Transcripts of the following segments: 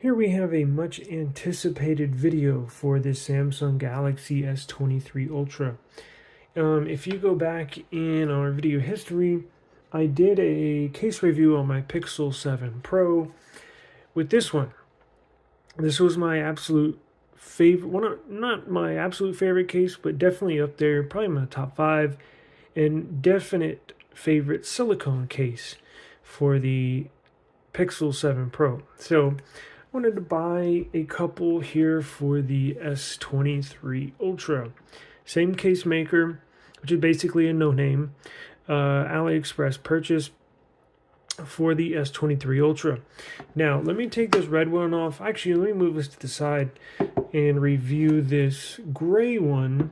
Here we have a much anticipated video for this Samsung Galaxy S23 Ultra. If you go back in our video history, I did a case review on my Pixel 7 Pro with this one. This was my absolute favorite, well, not my absolute favorite case, but definitely up there, probably my top 5, and definite favorite silicone case for the Pixel 7 Pro. So I wanted to buy a couple here for the S23 Ultra. Same case maker, which is basically a no-name. Aliexpress purchase for the S23 Ultra. Now, let me take this red one off. Actually, let me move this to the side and review this gray one,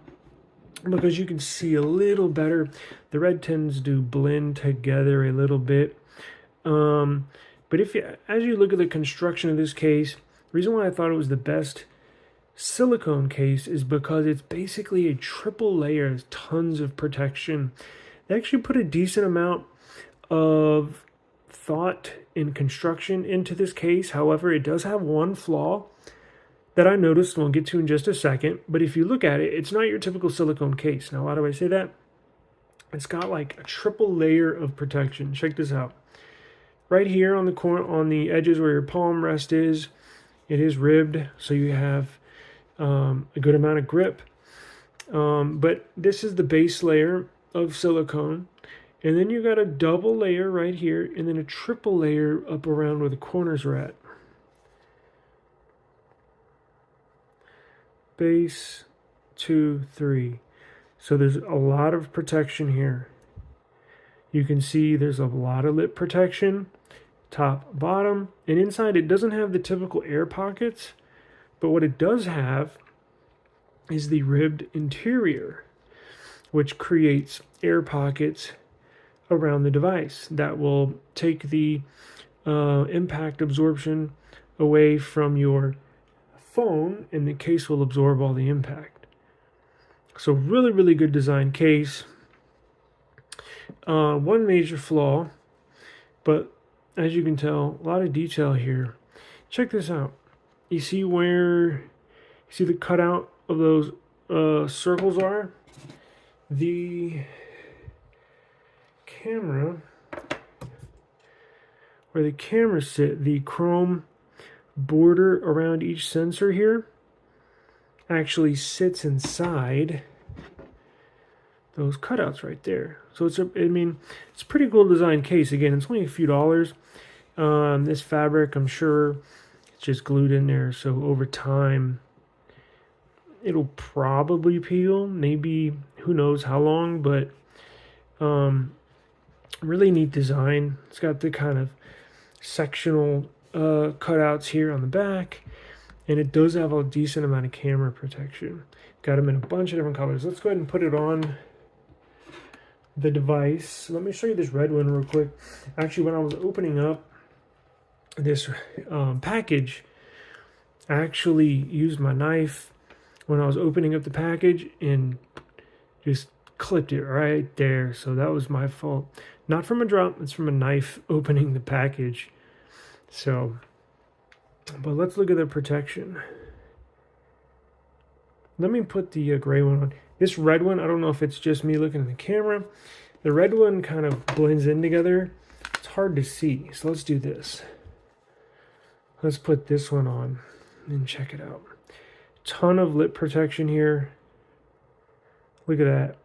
because you can see a little better. The red tends to blend together a little bit. But as you look at the construction of this case, the reason why I thought it was the best silicone case is because it's basically a triple layer, tons of protection. They actually put a decent amount of thought and construction into this case. However, it does have one flaw that I noticed, and we'll get to in just a second. But if you look at it, it's not your typical silicone case. Now, why do I say that? It's got like a triple layer of protection. Check this out. Right here on the corner, on the edges where your palm rest is, it is ribbed, so you have a good amount of grip. But this is the base layer of silicone, and then you got a double layer right here, and then a triple layer up around where the corners are at. Base, 2, 3. So there's a lot of protection here. You can see there's a lot of lip protection, top, bottom, and inside it doesn't have the typical air pockets, but what it does have is the ribbed interior, which creates air pockets around the device that will take the impact absorption away from your phone, and the case will absorb all the impact. So really, really good design case. One major flaw, but as you can tell, a lot of detail here. Check this out. You see the cutout of those circles are? The camera, where the cameras sit, the chrome border around each sensor here actually sits inside those cutouts right there. So it's a pretty cool design case. Again, it's only a few dollars. This fabric, I'm sure it's just glued in there, so over time it'll probably peel, maybe, who knows how long, but really neat design. It's got the kind of sectional cutouts here on the back, and it does have a decent amount of camera protection. Got them in a bunch of different colors. Let's go ahead and put it on the device. Let me show you this red one real quick. Actually, when I was opening up this package, I actually used my knife when I was opening up the package and just clipped it right there. So that was my fault. Not from a drop, it's from a knife opening the package. So, but let's look at the protection. Let me put the gray one on. This red one, I don't know if it's just me looking at the camera. The red one kind of blends in together. It's hard to see. So let's do this. Let's put this one on and check it out. Ton of lip protection here. Look at that.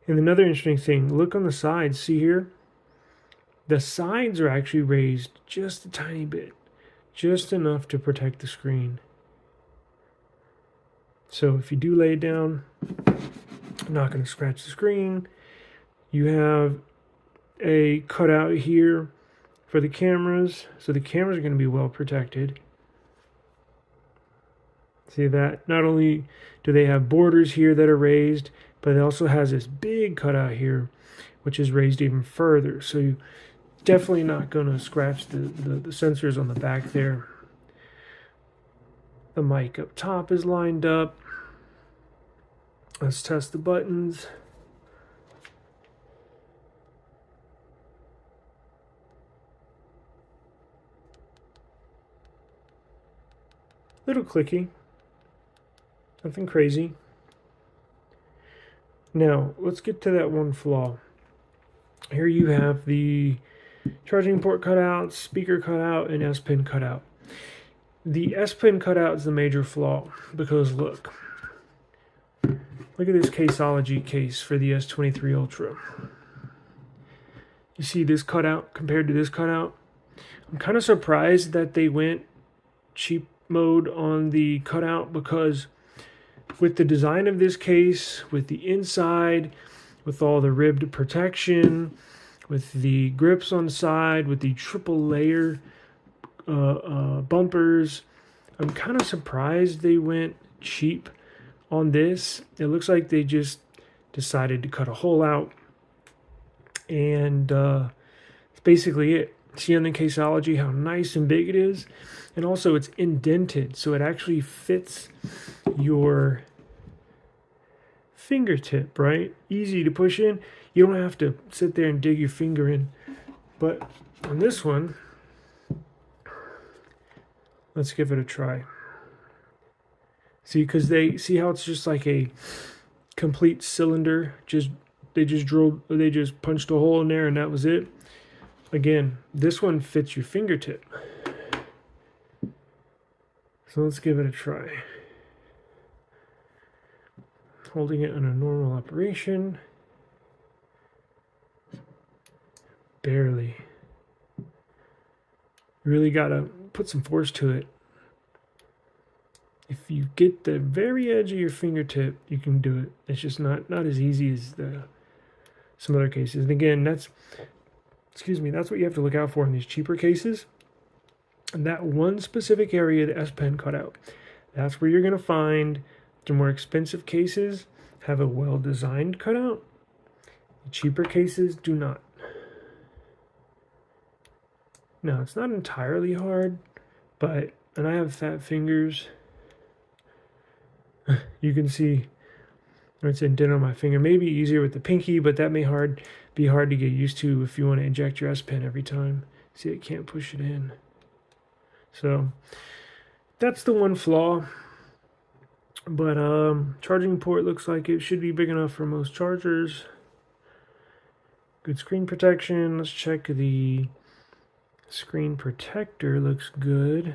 And another interesting thing, look on the sides. See here? The sides are actually raised just a tiny bit. Just enough to protect the screen. So if you do lay it down, I'm not going to scratch the screen. You have a cutout here for the cameras. So the cameras are going to be well protected. See that? Not only do they have borders here that are raised, but it also has this big cutout here, which is raised even further. So you definitely not going to scratch the sensors on the back there. The mic up top is lined up. Let's test the buttons. Little clicky. Nothing crazy. Now, let's get to that one flaw. Here you have the charging port cutout, speaker cutout, and S Pen cutout. The S Pen cutout is the major flaw because look at this Caseology case for the S23 Ultra. You see this cutout compared to this cutout? I'm kind of surprised that they went cheap mode on the cutout because with the design of this case, with the inside, with all the ribbed protection, with the grips on the side, with the triple layer bumpers, I'm kind of surprised they went cheap on this. It looks like they just decided to cut a hole out, and that's basically it. See on the Caseology how nice and big it is, and also it's indented, so it actually fits your fingertip, right? Easy to push in. You don't have to sit there and dig your finger in. But on this one, let's give it a try. See, because they see how it's just like a complete cylinder. They just punched a hole in there and that was it. Again, this one fits your fingertip. So let's give it a try. Holding it in a normal operation. Barely. You really gotta put some force to it. If you get the very edge of your fingertip, you can do it. It's just not as easy as some other cases. And again, that's what you have to look out for in these cheaper cases. And that one specific area, the S Pen cutout, that's where you're going to find the more expensive cases have a well-designed cutout. The cheaper cases do not. Now, it's not entirely hard, and I have fat fingers. You can see it's indent on my finger. Maybe easier with the pinky, but that may be hard to get used to if you want to inject your S Pen every time. See, it can't push it in. So that's the one flaw. But charging port looks like it should be big enough for most chargers. Good screen protection. Let's check the screen protector. Looks good.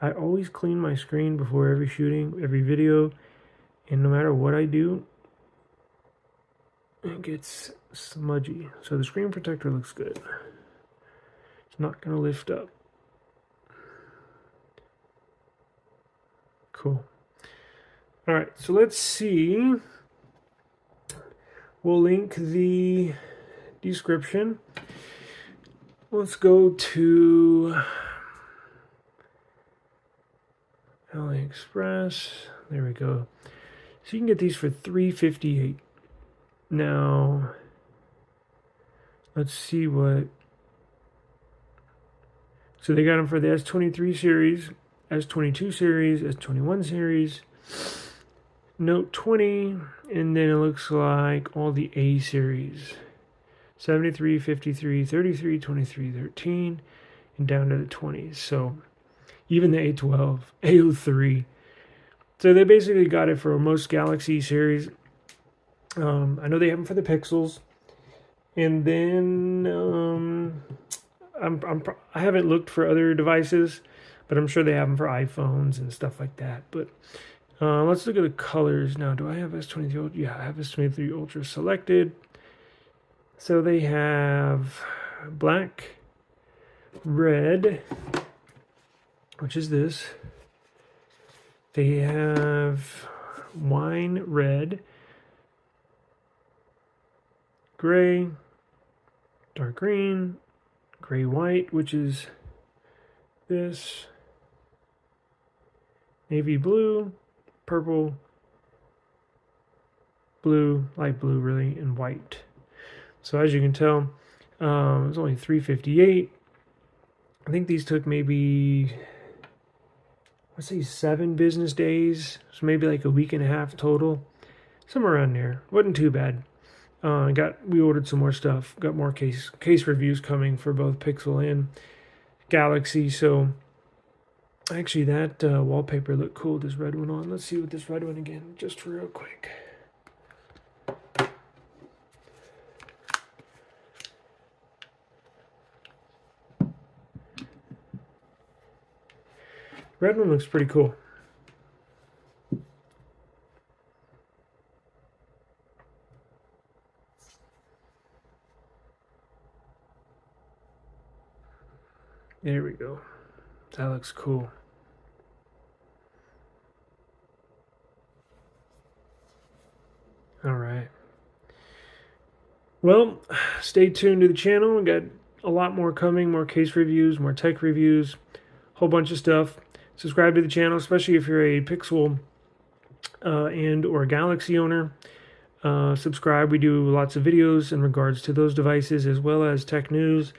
I always clean my screen before every shooting, every video, and no matter what I do, it gets smudgy. So the screen protector looks good. It's not going to lift up. Cool. All right, so let's see. We'll link the description. Let's go to Aliexpress. There we go. So you can get these for $358. Now, let's see what. So they got them for the S23 series, S22 series, S21 series, Note 20, and then it looks like all the A series. 73, 53, 33, 23, 13, and down to the 20s. So even the A12, A03. So they basically got it for most Galaxy series. I know they have them for the Pixels. And then I haven't looked for other devices, but I'm sure they have them for iPhones and stuff like that. But let's look at the colors now. Do I have S23 Ultra? Yeah, I have S23 Ultra selected. So they have black, red, which is this. They have wine red, gray, dark green, gray white, which is this, navy blue, purple, blue, light blue really, and white. So as you can tell, it was only $358. I think these took maybe, let's say 7 business days. So maybe like a week and a half total. Somewhere around there. Wasn't too bad. We ordered some more stuff. Got more case reviews coming for both Pixel and Galaxy. So Actually, that wallpaper looked cool, this red one on. Let's see what this red one again, just real quick. Red one looks pretty cool. There we go. That looks cool. All right. Well, stay tuned to the channel. We got a lot more coming, more case reviews, more tech reviews, whole bunch of stuff. Subscribe to the channel, especially if you're a Pixel and or Galaxy owner. Subscribe. We do lots of videos in regards to those devices, as well as tech news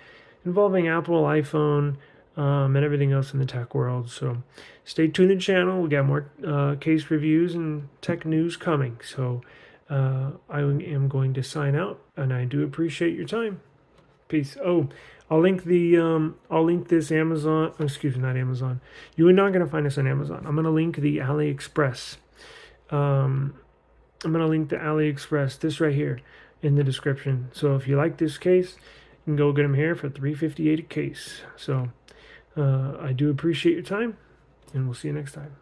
involving Apple, iPhone, and everything else in the tech world. So stay tuned to the channel. We got more case reviews and tech news coming. So I am going to sign out, and I do appreciate your time. Peace. Oh, I'll link this Amazon. Excuse me, not Amazon. You are not going to find us on Amazon. I'm going to link the Aliexpress. I'm going to link the Aliexpress, this right here, in the description. So if you like this case, you can go get them here for $358 a case. So I do appreciate your time, and we'll see you next time.